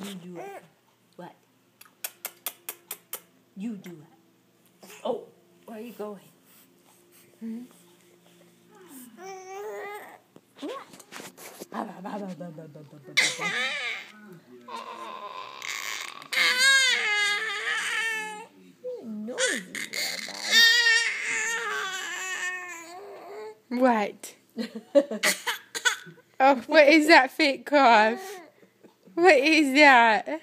You do it. What? You do it. Oh, where are you going? Hmm? What? Oh, what is that fake cough? What is that?